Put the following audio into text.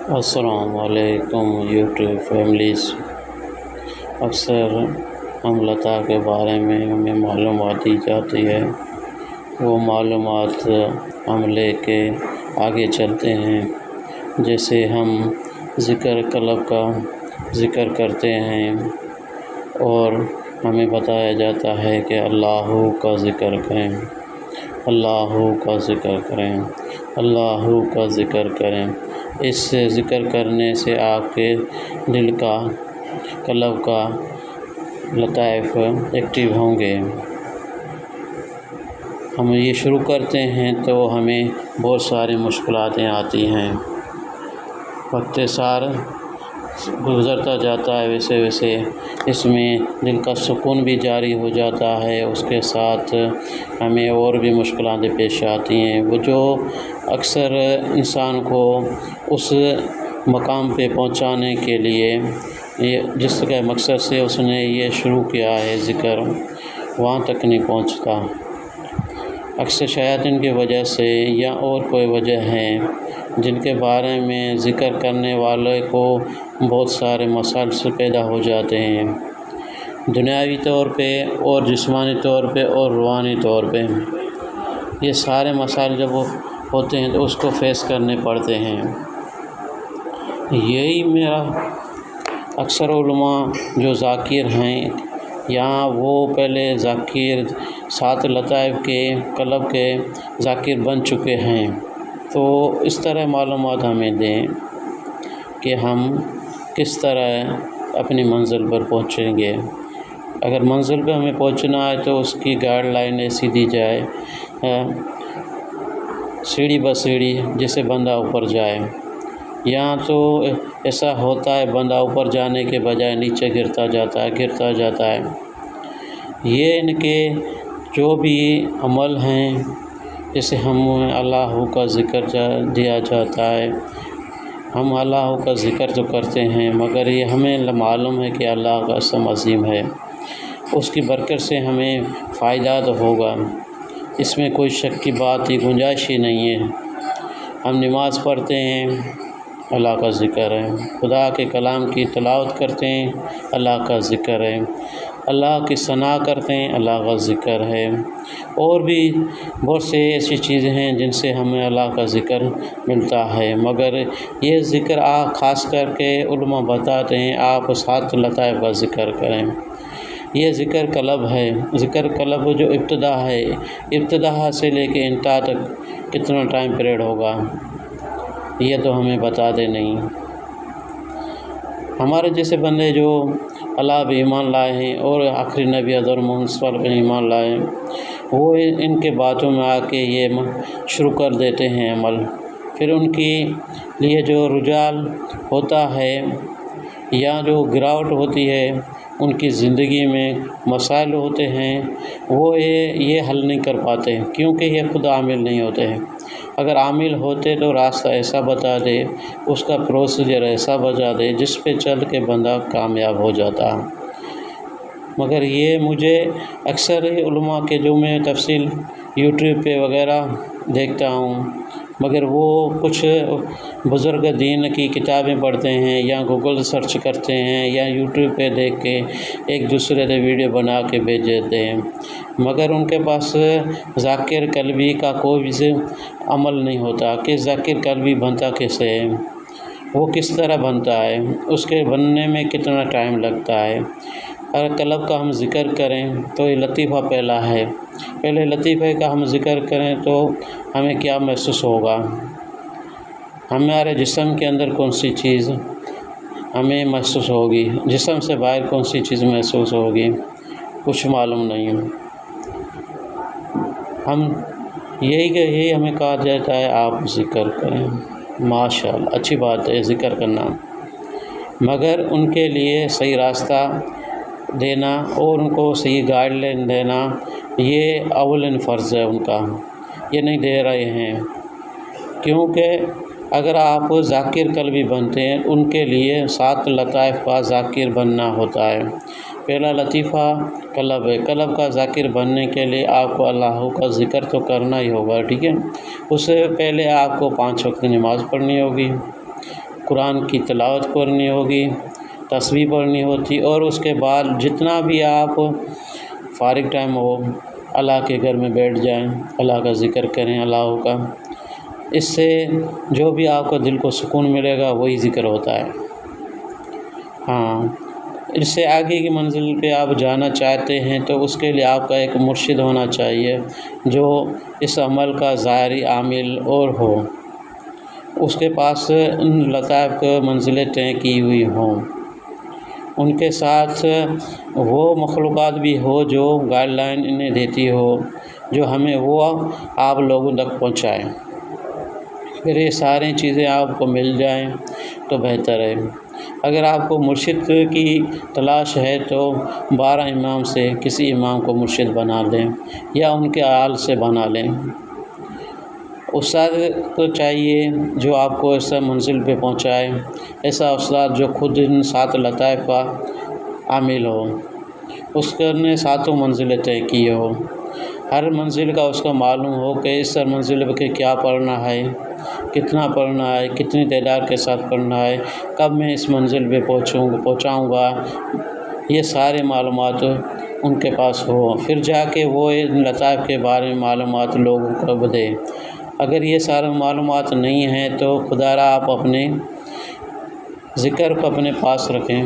السلام علیکم YouTube families. اکثر ہم لتا کے بارے میں ہمیں معلومات دی جاتی ہے، وہ معلومات ہم لے کے آگے چلتے ہیں۔ جیسے ہم ذکر قلب کا ذکر کرتے ہیں اور ہمیں بتایا جاتا ہے کہ اللہ کا ذکر کریں، اللہ کا ذکر کریں، اللہ کا ذکر کریں۔ اس ذکر کرنے سے آپ کے دل کا قلب کا لطائف ایکٹیو ہوں گے۔ ہم یہ شروع کرتے ہیں تو ہمیں بہت ساری مشکلاتیں آتی ہیں، وقت سار گزرتا جاتا ہے ویسے ویسے اس میں دل کا سکون بھی جاری ہو جاتا ہے، اس کے ساتھ ہمیں اور بھی مشکلاتیں پیش آتی ہیں، وہ جو اکثر انسان کو اس مقام پہ پہنچانے کے لیے جس کے مقصد سے اس نے یہ شروع کیا ہے ذکر، وہاں تک نہیں پہنچتا۔ اکثر شیاطین کی وجہ سے یا اور کوئی وجہ ہے جن کے بارے میں ذکر کرنے والے کو بہت سارے مسائل سے پیدا ہو جاتے ہیں، دنیاوی طور پہ اور جسمانی طور پہ اور روحانی طور پہ۔ یہ سارے مسائل جب ہوتے ہیں تو اس کو فیس کرنے پڑتے ہیں۔ یہی میرا اکثر علماء جو ذاکر ہیں یہاں وہ پہلے ذاکر سات لطائف کے قلب کے ذاکر بن چکے ہیں، تو اس طرح معلومات ہمیں دیں کہ ہم کس طرح اپنی منزل پر پہنچیں گے۔ اگر منزل پہ ہمیں پہنچنا ہے تو اس کی گائیڈ لائن ایسی دی جائے، سیڑھی بہ سیڑھی جیسے بندہ اوپر جائے۔ یہاں تو ایسا ہوتا ہے بندہ اوپر جانے کے بجائے نیچے گرتا جاتا ہے۔ یہ ان کے جو بھی عمل ہیں، جیسے ہم اللہ کا ذکر دیا جاتا ہے، ہم اللہ کا ذکر تو کرتے ہیں مگر یہ ہمیں معلوم ہے کہ اللہ کا اسم عظیم ہے، اس کی برکت سے ہمیں فائدہ تو ہوگا، اس میں کوئی شک کی بات ہی گنجائش ہی نہیں ہے۔ ہم نماز پڑھتے ہیں، اللہ کا ذکر ہے، خدا کے کلام کی تلاوت کرتے ہیں، اللہ کا ذکر ہے، اللہ کی ثنا کرتے ہیں، اللہ کا ذکر ہے، اور بھی بہت سے ایسی چیزیں ہیں جن سے ہمیں اللہ کا ذکر ملتا ہے، مگر یہ ذکر خاص کر کے علماء بتاتے ہیں آپ سات لطائف کا ذکر کریں۔ یہ ذکر قلب ہے، ذکر قلب جو ابتدا سے لے کے انتہا تک کتنا ٹائم پیریڈ ہوگا یہ تو ہمیں بتا دے نہیں۔ ہمارے جیسے بندے جو اللہ پہ ایمان لائے ہیں اور آخری نبی حضرت محمد صلی اللہ علیہ وسلم پہ ایمان لائے ہیں، وہ ان کے باتوں میں آ کے یہ شروع کر دیتے ہیں عمل، پھر ان کی لیے جو رجال ہوتا ہے یا جو گراوٹ ہوتی ہے ان کی زندگی میں مسائل ہوتے ہیں، وہ یہ حل نہیں کر پاتے کیونکہ یہ خود عامل نہیں ہوتے ہیں۔ اگر عامل ہوتے تو راستہ ایسا بتا دے، اس کا پروسیجر ایسا بتا دے جس پہ چل کے بندہ کامیاب ہو جاتا۔ مگر یہ مجھے اکثر علماء کے جو میں تفصیل یوٹیوب پہ وغیرہ دیکھتا ہوں، مگر وہ کچھ بزرگ دین کی کتابیں پڑھتے ہیں یا گوگل سرچ کرتے ہیں یا یوٹیوب پہ دیکھ کے ایک دوسرے سے ویڈیو بنا کے بھیج دیتے ہیں، مگر ان کے پاس ذاکر قلبی کا کوئی بھی عمل نہیں ہوتا کہ ذاکر قلبی بنتا کیسے ہے، وہ کس طرح بنتا ہے، اس کے بننے میں کتنا ٹائم لگتا ہے۔ اگر قلب کا ہم ذکر کریں تو یہ لطیفہ پہلے لطیفے کا ہم ذکر کریں تو ہمیں کیا محسوس ہوگا، ہمارے جسم کے اندر کون سی چیز ہمیں محسوس ہوگی، جسم سے باہر کون سی چیز محسوس ہوگی، کچھ معلوم نہیں۔ ہم یہی ہمیں کہا جاتا ہے آپ ذکر کریں، ماشاءاللہ اچھی بات ہے ذکر کرنا، مگر ان کے لیے صحیح راستہ دینا اور ان کو صحیح گائیڈ لائن دینا یہ اول فرض ہے ان کا، یہ نہیں دے رہے ہیں، کیونکہ اگر آپ ذاکر قلبی بنتے ہیں ان کے لیے سات لطائف کا ذاکر بننا ہوتا ہے۔ پہلا لطیفہ قلب ہے، قلب کا ذاکر بننے کے لیے آپ کو اللہ کا ذکر تو کرنا ہی ہوگا، ٹھیک ہے۔ اس سے پہلے آپ کو 5 وقت نماز پڑھنی ہوگی، قرآن کی تلاوت کرنی ہوگی، تسبیح پڑھنی ہوتی، اور اس کے بعد جتنا بھی آپ فارغ ٹائم ہو اللہ کے گھر میں بیٹھ جائیں، اللہ کا ذکر کریں، اللہ کا، اس سے جو بھی آپ کو دل کو سکون ملے گا وہی ذکر ہوتا ہے۔ ہاں، اس سے آگے کی منزل پہ آپ جانا چاہتے ہیں تو اس کے لیے آپ کا ایک مرشد ہونا چاہیے جو اس عمل کا ظاہری عامل اور ہو، اس کے پاس ان لطائف کو منزلیں طے کی ہوئی ہوں، ان کے ساتھ وہ مخلوقات بھی ہو جو گائیڈ لائن انہیں دیتی ہو، جو ہمیں وہ آپ لوگوں تک پہنچائے۔ اگر یہ ساری چیزیں آپ کو مل جائیں تو بہتر ہے۔ اگر آپ کو مرشد کی تلاش ہے تو 12 امام سے کسی امام کو مرشد بنا لیں یا ان کے آل سے بنا لیں۔ استاد کو چاہیے جو آپ کو ایسا منزل پہ پہنچائے، ایسا استاد جو خود ان 7 لطائف کا عامل ہو، اس نے 7 منزلیں طے کی ہو، ہر منزل کا اس کا معلوم ہو کہ اس منزل پہ کیا پڑھنا ہے، کتنا پڑھنا ہے، کتنی تعداد کے ساتھ پڑھنا ہے، کب میں اس منزل پہ پہنچاؤں گا، یہ سارے معلومات ان کے پاس ہو، پھر جا کے وہ ان لطائف کے بارے میں معلومات لوگوں کو دے۔ اگر یہ سارے معلومات نہیں ہیں تو خدا را آپ اپنے ذکر کو اپنے پاس رکھیں۔